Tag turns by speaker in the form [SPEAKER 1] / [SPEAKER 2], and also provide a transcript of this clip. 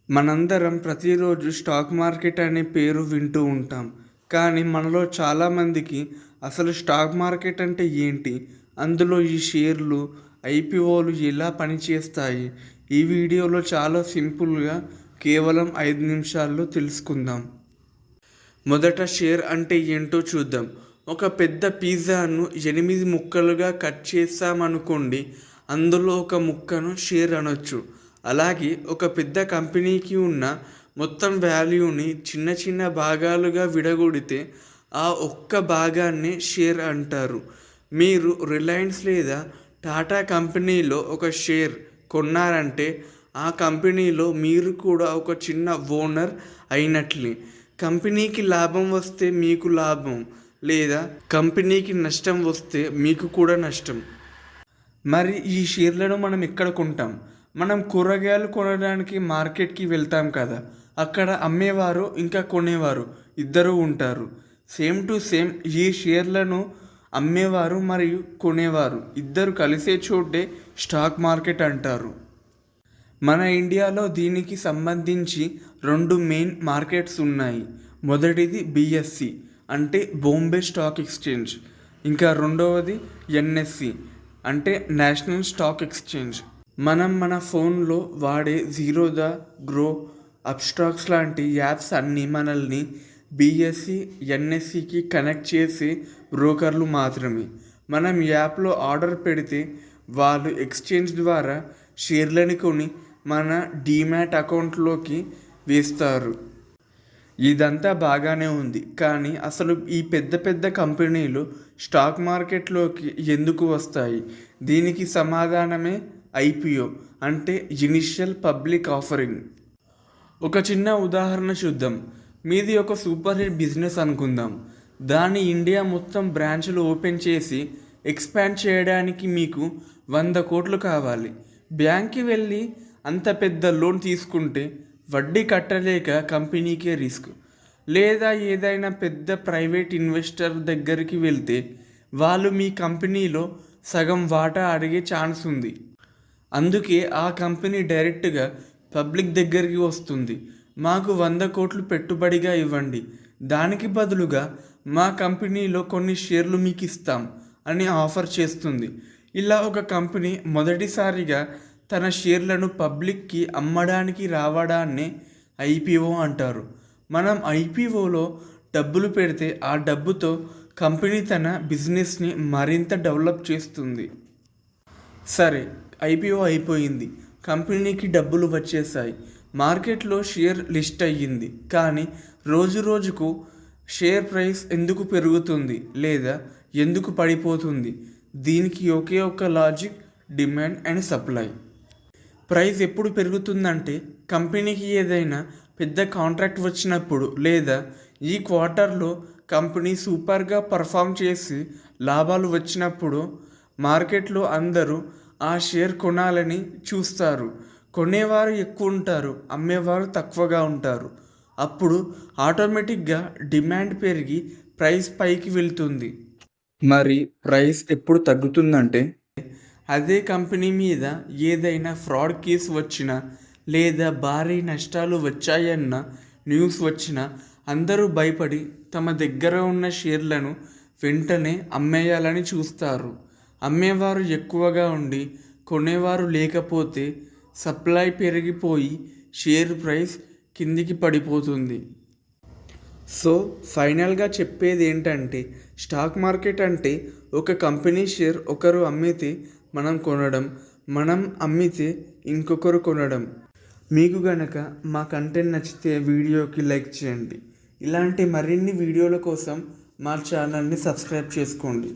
[SPEAKER 1] మనందరం ప్రతిరోజు stock market అనే పేరు వింటూ ఉంటాం. కానీ మనలో చాలామందికి అసలు స్టాక్ మార్కెట్ అంటే ఏంటి, అందులో ఈ షేర్లు, ఐపీఓలు ఎలా పనిచేస్తాయి, ఈ వీడియోలో చాలా సింపుల్గా కేవలం 5 నిమిషాల్లో తెలుసుకుందాం. మొదట షేర్ అంటే ఏంటో చూద్దాం. ఒక పెద్ద పిజ్జాను 8 ముక్కలుగా కట్ చేసామనుకోండి, అందులో ఒక ముక్కను షేర్ అనొచ్చు. అలాగే ఒక పెద్ద కంపెనీకి ఉన్న మొత్తం వాల్యూని చిన్న చిన్న భాగాలుగా విడగొడితే ఆ ఒక్క భాగాన్ని షేర్ అంటారు. మీరు రిలయన్స్ లేదా టాటా కంపెనీలో ఒక షేర్ కొన్నారంటే ఆ కంపెనీలో మీరు కూడా ఒక చిన్న ఓనర్ అయినట్లే. కంపెనీకి లాభం వస్తే మీకు లాభం, లేదా కంపెనీకి నష్టం వస్తే మీకు కూడా నష్టం. మరి ఈ షేర్లను మనం ఎక్కడ కొంటాం? మనం కూరగాయలు కొనడానికి మార్కెట్కి వెళ్తాం కదా, అక్కడ అమ్మేవారు ఇంకా కొనేవారు ఇద్దరు ఉంటారు. సేమ్ టు సేమ్ ఈ షేర్లను అమ్మేవారు మరియు కొనేవారు ఇద్దరు కలిసే చోటే స్టాక్ మార్కెట్ అంటారు. మన ఇండియాలో దీనికి సంబంధించి 2 మెయిన్ మార్కెట్స్ ఉన్నాయి. మొదటిది బిఎస్సి అంటే బాంబే స్టాక్ ఎక్స్చేంజ్, ఇంకా రెండవది ఎన్ఎస్సి అంటే నేషనల్ స్టాక్ ఎక్స్చేంజ్. మనం మన ఫోన్లో వాడే జీరోదా, గ్రో, అప్స్టాక్స్ లాంటి యాప్స్ అన్నీ మనల్ని బిఎస్సి, ఎన్ఎస్సికి కనెక్ట్ చేసే బ్రోకర్లు మాత్రమే. మనం యాప్లో ఆర్డర్ పెడితే వాళ్ళు ఎక్స్చేంజ్ ద్వారా షేర్లని కొని మన డీమ్యాట్ అకౌంట్లోకి వేస్తారు. ఇదంతా బాగానే ఉంది, కానీ అసలు ఈ పెద్ద పెద్ద కంపెనీలు స్టాక్ మార్కెట్లోకి ఎందుకు వస్తాయి? దీనికి సమాధానమే ఐపీఓ అంటే ఇనిషియల్ పబ్లిక్ ఆఫరింగ్. ఒక చిన్న ఉదాహరణ చూద్దాం. మీది ఒక సూపర్ హిట్ బిజినెస్ అనుకుందాం. దాని ఇండియా మొత్తం బ్రాంచ్లు ఓపెన్ చేసి ఎక్స్పాండ్ చేయడానికి మీకు 100 కోట్లు కావాలి. బ్యాంక్కి వెళ్ళి అంత పెద్ద లోన్ తీసుకుంటే వడ్డీ కట్టలేక కంపెనీకే రిస్క్. లేదా ఏదైనా పెద్ద ప్రైవేట్ ఇన్వెస్టర్ దగ్గరికి వెళ్తే వాళ్ళు మీ కంపెనీలో సగం వాటా అడిగే ఛాన్స్ ఉంది. అందుకే ఆ కంపెనీ డైరెక్ట్గా పబ్లిక్ దగ్గరికి వస్తుంది. మాకు 100 కోట్లు పెట్టుబడిగా ఇవ్వండి, దానికి బదులుగా మా కంపెనీలో కొన్ని షేర్లు మీకు ఇస్తాం అని ఆఫర్ చేస్తుంది. ఇలా ఒక కంపెనీ మొదటిసారిగా తన షేర్లను పబ్లిక్కి అమ్మడానికి రావడాన్నే ఐపీఓ అంటారు. మనం ఐపీఓలో డబ్బులు పెడితే ఆ డబ్బుతో కంపెనీ తన బిజినెస్ని మరింత డెవలప్ చేస్తుంది. సరే, ఐపీఓ అయిపోయింది, కంపెనీకి డబ్బులు వచ్చేసాయి, మార్కెట్లో షేర్ లిస్ట్ అయ్యింది. కానీ రోజు రోజుకు షేర్ ప్రైస్ ఎందుకు పెరుగుతుంది లేదా ఎందుకు పడిపోతుంది? దీనికి ఒకే ఒక logic, demand and supply. Price ఎప్పుడు పెరుగుతుందంటే కంపెనీకి ఏదైనా పెద్ద కాంట్రాక్ట్ వచ్చినప్పుడు, లేదా ఈ క్వార్టర్లో కంపెనీ సూపర్గా పర్ఫామ్ చేసి లాభాలు వచ్చినప్పుడు మార్కెట్లో అందరూ ఆ షేర్ కొనాలని చూస్తారు. కొనేవారు ఎక్కువ ఉంటారు, అమ్మేవారు తక్కువగా ఉంటారు. అప్పుడు ఆటోమేటిక్గా డిమాండ్ పెరిగి ప్రైస్ పైకి వెళ్తుంది. మరి ప్రైస్ ఎప్పుడు తగ్గుతుందంటే అదే కంపెనీ మీద ఏదైనా ఫ్రాడ్ కేసు వచ్చినా, లేదా భారీ నష్టాలు వచ్చాయన్న న్యూస్ వచ్చినా అందరూ భయపడి తమ దగ్గర ఉన్న షేర్లను వెంటనే అమ్మేయాలని చూస్తారు. అమ్మేవారు ఎక్కువగా ఉండి కొనేవారు లేకపోతే సప్లై పెరిగిపోయి షేర్ ప్రైస్ కిందికి పడిపోతుంది. సో ఫైనల్గా చెప్పేది ఏంటంటే, స్టాక్ మార్కెట్ అంటే ఒక కంపెనీ షేర్ ఒకరు అమ్మితే మనం కొనడం, మనం అమ్మితే ఇంకొకరు కొనడం. మీకు గనక మా కంటెంట్ నచ్చితే వీడియోకి లైక్ చేయండి. ఇలాంటి మరిన్ని వీడియోల కోసం మా ఛానల్ని సబ్స్క్రైబ్ చేసుకోండి.